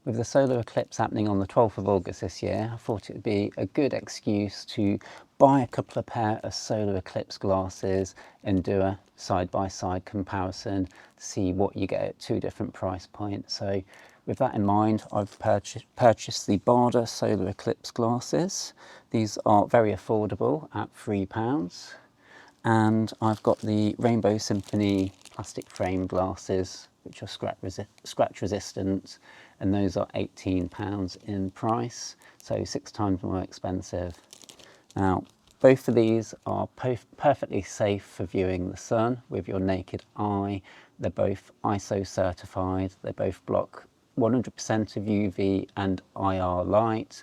With the solar eclipse happening on the 12th of August this year, I thought it would be a good excuse to buy a couple of pair of solar eclipse glasses and do a side-by-side comparison to see what you get at two different price points. So with that in mind, I've purchased the Baader solar eclipse glasses. These are very affordable at £3. And I've got the Rainbow Symphony plastic frame glasses, which are scratch resistant, and those are £18 in price, so 6 times more expensive. Now, both of these are perfectly safe for viewing the sun with your naked eye. They're both ISO certified. They both block 100% of UV and IR light,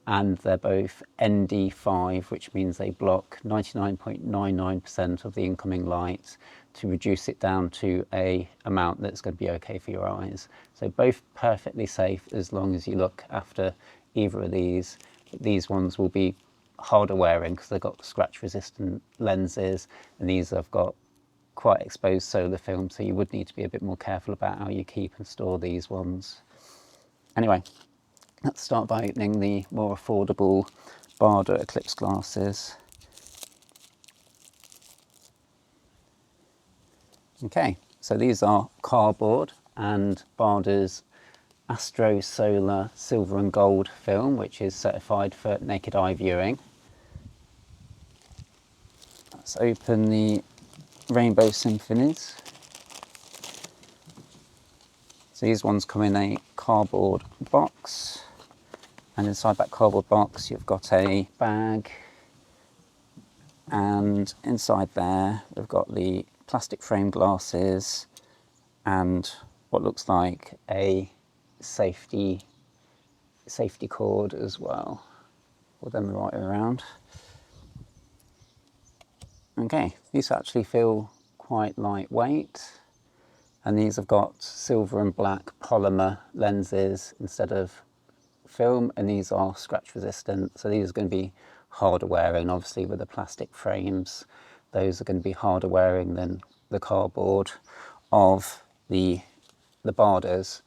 and they're both ND5, which means they block 99.99% of the incoming light to reduce it down to an amount that's going to be okay for your eyes. So both perfectly safe as long as you look after either of these. These ones will be harder wearing because they've got scratch resistant lenses, and these have got quite exposed solar film, so you would need to be a bit more careful about how you keep and store these ones. Anyway, let's start by opening the more affordable Baader Eclipse glasses. Okay, so these are cardboard and Baader's AstroSolar silver and gold film, which is certified for naked eye viewing. Let's open the Rainbow Symphonies. So these ones come in a cardboard box, and inside that cardboard box you've got a bag, and inside there we've got the plastic frame glasses and what looks like a safety cord as well, or them the right way around. Okay, these actually feel quite lightweight, and these have got silver and black polymer lenses instead of film, and these are scratch resistant, so these are going to be harder wearing. Obviously with the plastic frames, those are going to be harder wearing than the cardboard of the Baaders.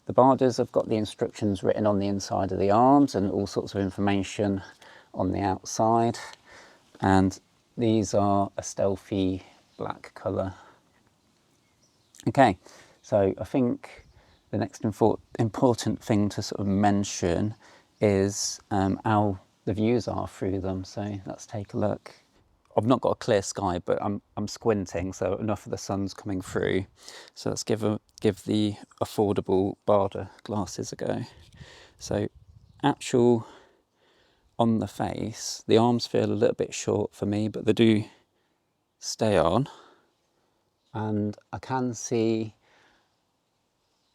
The Baaders have got the instructions written on the inside of the arms and all sorts of information on the outside, and these are a stealthy black colour. Okay, so I think the next important thing to sort of mention is how the views are through them. So let's take a look. I've not got a clear sky, but I'm squinting, so enough of the sun's coming through. So let's give the affordable Baader glasses a go. So actual on the face, the arms feel a little bit short for me, but they do stay on. And I can see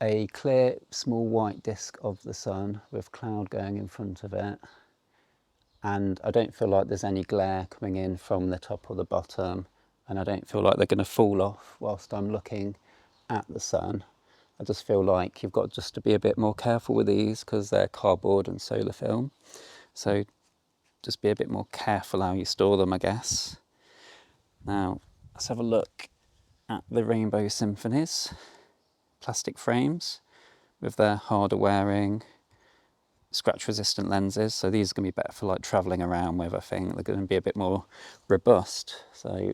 a clear small white disc of the sun with cloud going in front of it, and I don't feel like there's any glare coming in from the top or the bottom, and I don't feel like they're going to fall off whilst I'm looking at the sun. I just feel like you've got just to be a bit more careful with these because they're cardboard and solar film, so just be a bit more careful how you store them, I guess. Now let's have a look at the Rainbow Symphonies plastic frames with their harder wearing scratch resistant lenses. So these are going to be better for like traveling around with. I think they're going to be a bit more robust, so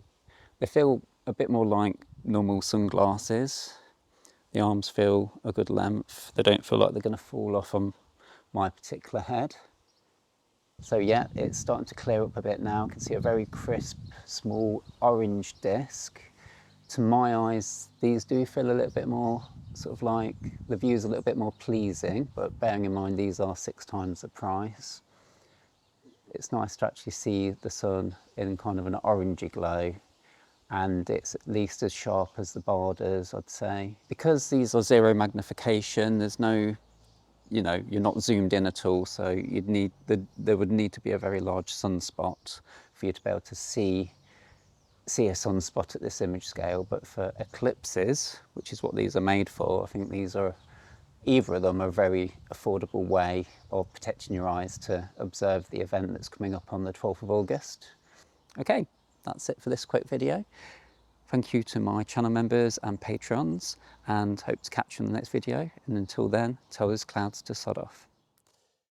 they feel a bit more like normal sunglasses. The arms feel a good length. They don't feel like they're going to fall off on my particular head. So yeah, it's starting to clear up a bit now. I can see a very crisp small orange disc. To my eyes, these do feel a little bit more sort of like the view's a little bit more pleasing, but bearing in mind these are 6 times the price. It's nice to actually see the sun in kind of an orangey glow, and it's at least as sharp as the Baaders, I'd say. Because these are zero magnification, there's no, you know, you're not zoomed in at all, so there would need to be a very large sunspot for you to be able to see a sunspot at this image scale. But for eclipses, which is what these are made for, I think either of them are a very affordable way of protecting your eyes to observe the event that's coming up on the 12th of August. Okay, that's it for this quick video. Thank you to my channel members and patrons, and hope to catch you in the next video. And until then, tell those clouds to sod off.